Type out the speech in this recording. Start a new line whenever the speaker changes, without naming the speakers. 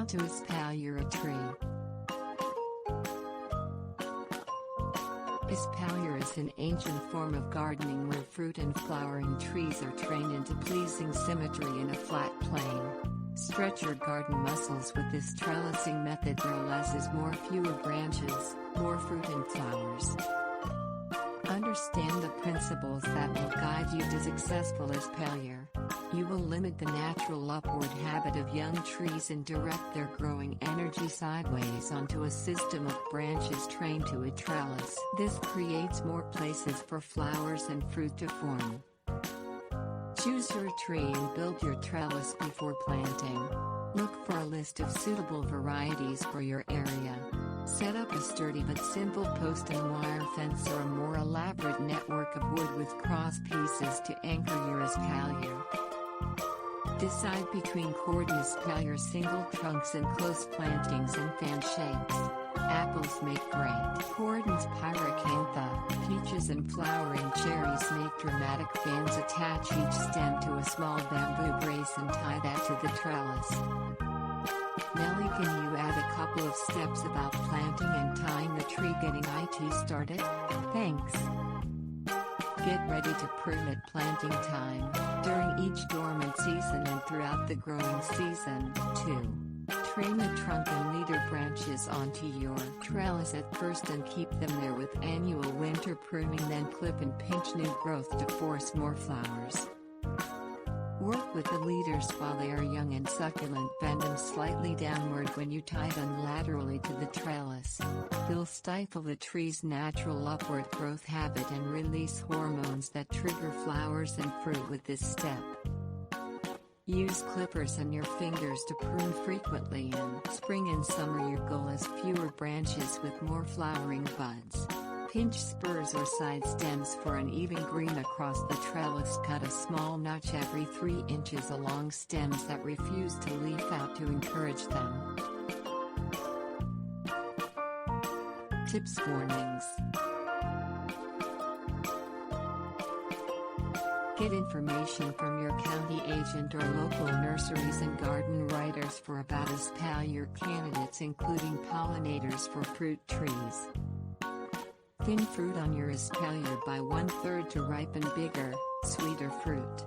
How to espalier a tree. Espalier is an ancient form of gardening where fruit and flowering trees are trained into pleasing symmetry in a flat plane. Stretch your garden muscles with this trellising method. Grow less is more, fewer branches, more fruit and flowers. Understand the principles that will guide you to successful espalier. You will limit the natural upward habit of young trees and direct their growing energy sideways onto a system of branches trained to a trellis. This creates more places for flowers and fruit to form. Choose your tree and build your trellis before planting. Look for a list of suitable varieties for your area. Set up a sturdy but simple post and wire fence or a more elaborate network of wood with cross pieces to anchor your espalier. Decide between cordon espalier, single trunks and close plantings in fan shapes. Apples make great cordons. Pyracantha, peaches and flowering cherries make dramatic fans. Attach each stem to a small bamboo brace and tie that to the trellis. Nelly, can you add a couple of steps about planting and tying the tree? Getting it started? Thanks. Get ready to prune at planting time, during each dormant season and throughout the growing season. 2. Train the trunk and leader branches onto your trellis at first and keep them there with annual winter pruning, then clip and pinch new growth to force more flowers. Work with the leaders while they are young and succulent. Bend them slightly downward when you tie them laterally to the trellis. They'll stifle the tree's natural upward growth habit and release hormones that trigger flowers and fruit with this step. Use clippers and your fingers to prune frequently. In spring and summer your goal is fewer branches with more flowering buds. Pinch spurs or side stems for an even green across the trellis. Cut a small notch every 3 inches along stems that refuse to leaf out to encourage them. Tips. Warnings. Get information from your county agent or local nurseries and garden writers for about espalier candidates, including pollinators for fruit trees. Thin fruit on your espalier by 1/3 to ripen bigger, sweeter fruit.